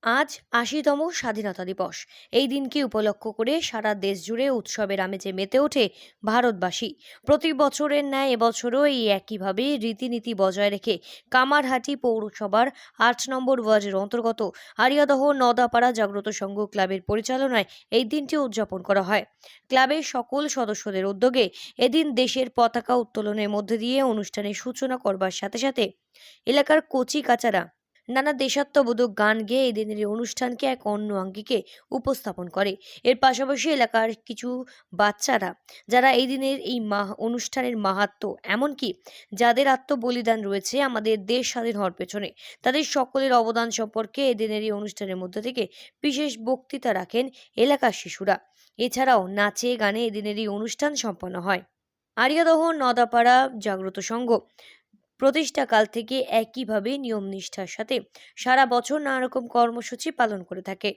আজ ৮০তম স্বাধীনতা দিবস। এই দিনকে উপলক্ষ করে সারা দেশ জুড়ে উৎসবের আমেজে মেতে ওঠে ভারতবাসী। প্রতি বছরের ন্যায় এবছরও এই একইভাবে রীতিনীতি বজায় রেখে কামারহাটি পৌরসভার ৮ নম্বর ওয়ার্ডের অন্তর্গত আরিয়াদহ নদাপাড়া জাগ্রত সংঘ ক্লাবের পরিচালনায় এই দিনটি উদযাপন করা হয়। ক্লাবের সকল সদস্যদের উদ্যোগে এদিন দেশের পতাকা উত্তোলনের মধ্যে দিয়ে অনুষ্ঠানের সূচনা করবার সাথে সাথে এলাকার কচি কাচারা নানা দেশাত্মবোধক গান গেয়ে এই দিনের এই অনুষ্ঠানকে এক অন্য আঙ্গিকে উপস্থাপন করে। এর পাশাপাশি এলাকার কিছু বাচ্চারা যারা এই দিনের এই অনুষ্ঠানের মাহাত্ম্য, এমনকি যাদের আত্মবলিদান রয়েছে আমাদের দেশ স্বাধীন হওয়ার পেছনে, তাদের সকলের অবদান সম্পর্কে এই দিনের এই অনুষ্ঠানের মধ্যে থেকে বিশেষ বক্তৃতা রাখেন এলাকার শিশুরা। এছাড়াও নাচে গানে এদিনের এই অনুষ্ঠান সম্পন্ন হয়। আরিয়াদহ নদাপাড়া জাগ্রত সংঘ প্রতিষ্ঠাকাল থেকে একইভাবে নিয়ম নিষ্ঠার সাথে সারা বছর নানা রকম কর্মসূচি পালন করে থাকে,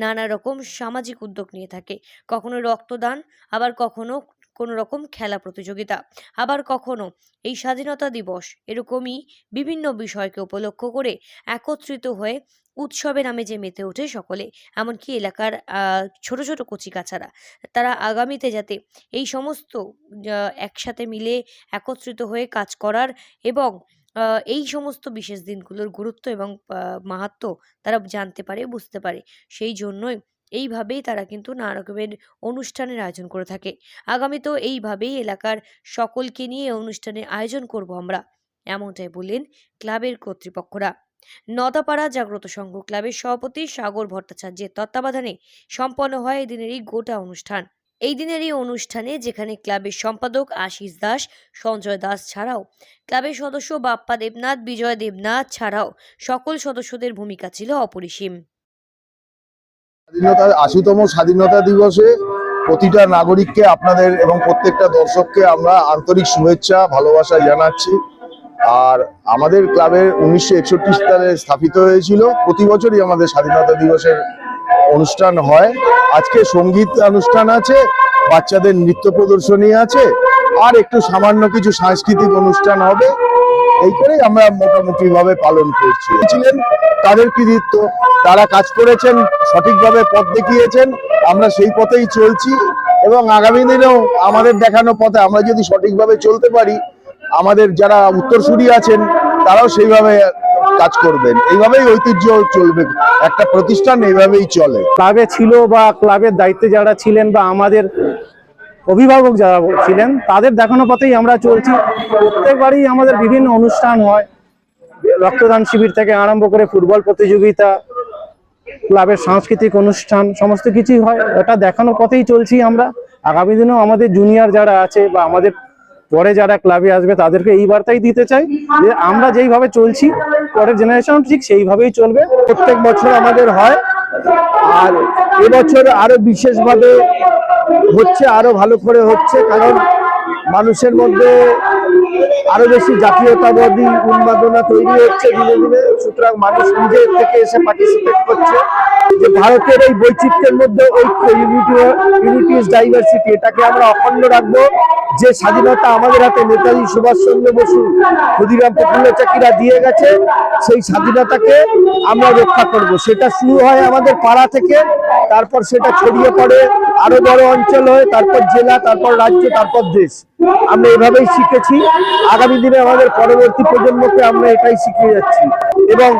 নানা রকম সামাজিক উদ্যোগ নিয়ে থাকে। কখনো রক্তদান, আবার কখনো কোনো রকম খেলা প্রতিযোগিতা, আবার কখনো এই স্বাধীনতা দিবস, এরকমই বিভিন্ন বিষয়কে উপলক্ষ করে একত্রিত হয়ে উৎসবের আমেজে মেতে ওঠে সকলে। এমনকি এলাকার ছোট ছোট কচিকাচারা তারা আগামীতে যাতে এই সমস্ত একসাথে মিলে একত্রিত হয়ে কাজ করার এবং এই সমস্ত বিশেষ দিনগুলোর গুরুত্ব এবং মাহাত্ম্য তারা জানতে পারে, বুঝতে পারে, সেই জন্যই এইভাবেই তারা কিন্তু নানা রকমের অনুষ্ঠানের আয়োজন করে থাকে। আগামীতেও এইভাবেই এলাকার সকলকে নিয়ে অনুষ্ঠানের আয়োজন করব আমরা, এমনটাই বললেন ক্লাবের কর্তৃপক্ষরা। নদাপাড়া জাগ্রত সংঘ ক্লাবের সভাপতি সাগর ভট্টাচার্যের তত্ত্বাবধানে সম্পন্ন হয় এদিনের এই গোটা অনুষ্ঠান। এই দিনের এই অনুষ্ঠানে যেখানে ক্লাবের সম্পাদক আশিস দাস, সঞ্জয় দাস ছাড়াও ক্লাবের সদস্য বাপ্পা দেবনাথ, বিজয় দেবনাথ ছাড়াও সকল সদস্যদের ভূমিকা ছিল অপরিসীম। ৮০তম স্বাধীনতা দিবসে প্রতিটা নাগরিককে, আপনাদের এবং প্রত্যেকটা দর্শককে আমরা আন্তরিক শুভেচ্ছা ভালোবাসা জানাচ্ছি। আর আমাদের ক্লাবের ১৯৬১ সালে স্থাপিত হয়েছিল। প্রতি বছরই আমাদের স্বাধীনতা দিবসের অনুষ্ঠান হয়। আজকে সঙ্গীত অনুষ্ঠান আছে, বাচ্চাদের নৃত্য প্রদর্শনী আছে, আর একটু সামান্য কিছু সাংস্কৃতিক অনুষ্ঠান হবে। এই করেই আমরা মোটামুটি ভাবে পালন করছি। ছিলেন তাদের কৃতিত্ব, তারা কাজ করেছেন, সঠিকভাবে পথ দেখিয়েছেন, আমরা সেই পথেই চলছি এবং আগামী দিনেও আমাদের দেখানো পথে আমরা যদি সঠিকভাবে চলতে পারি, আমাদের যারা উত্তরসূরি আছেন তারাও সেইভাবে কাজ করবেন। এইভাবেই ঐতিহ্য চলবে, একটা প্রতিষ্ঠান এইভাবেই চলে। ক্লাবে ছিল বা ক্লাবের দায়িত্বে যারা ছিলেন বা আমাদের অভিভাবক যারা ছিলেন তাদের দেখানো পথেই আমরা চলছি। প্রত্যেকবারই আমাদের বিভিন্ন অনুষ্ঠান হয়, রক্তদান শিবির থেকে আরম্ভ করে ফুটবল প্রতিযোগিতা, ক্লাবের সাংস্কৃতিক অনুষ্ঠান, সমস্ত কিছুই হয়। এটা দেখানোর পথেই চলছি আমরা। আগামী দিনেও আমাদের জুনিয়র যারা আছে বা আমাদের পরে যারা ক্লাবে আসবে তাদেরকে এই বার্তাই দিতে চাই যে আমরা যেইভাবে চলছি পরের জেনারেশন ঠিক সেইভাবেই চলবে। প্রত্যেক বছর আমাদের হয়, আর এবছর আরো বিশেষভাবে হচ্ছে, আরো ভালো করে হচ্ছে, কারণ মানুষের মধ্যে আরো বেশি জাতীয়তাবাদী উন্মাদনা তৈরি হচ্ছে দিনে দিনে। সুতরাং মানুষ নিজের থেকে এসে পার্টিসিপেট করছে যে ভারতের এই বৈচিত্র্যের মধ্যে ঐক্য, ইউনিটি ইজ ডাইভার্সিটি, এটাকে আমরা অখণ্ড রাখবো। যে স্বাধীনতা আমাদের হাতে নেতাজি সুভাষচন্দ্র বসু, ক্ষুদিরাম প্রফুল্ল চাকিরা দিয়ে গেছে, সেই স্বাধীনতাকে আমরা রক্ষা করব। সেটা শুরু হয় আমাদের পাড়া থেকে, তারপর সেটা ছড়িয়ে পড়ে আরো বড় অঞ্চল হয়ে, তারপর জেলা, তারপর রাজ্য, তারপর দেশ। আমরা এভাবেই শিখেছি, আগামী দিনে আমাদের পরবর্তী প্রজন্মকে আমরা এটাই শিখিয়ে যাচ্ছি। এবং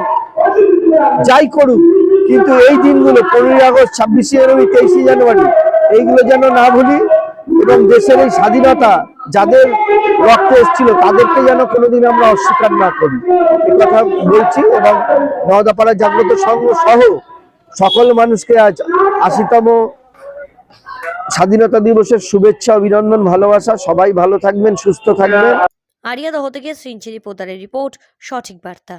যাই করুক, কিন্তু এই দিনগুলো 15ই আগস্ট, 26শে জানুয়ারি, 23শে জানুয়ারি, এইগুলো যেন না ভুলি এবং দেশের এই স্বাধীনতা যাদের রক্তে এসেছিল তাদেরকে যেন কোনোদিন আমরা অস্বীকার না করি, এই কথা বলছি। এবং নওদাপাড়া জাগ্রত সংঘ সহ সকল মানুষকে আজ ৮০তম স্বাধীনতা দিবসের শুভেচ্ছা, অভিনন্দন, ভালোবাসা। সবাই ভালো থাকবেন, সুস্থ থাকবেন। আরিয়াদহ থেকে শ্রীঞ্চেরি পোদ্দারের রিপোর্ট, সঠিক বার্তা।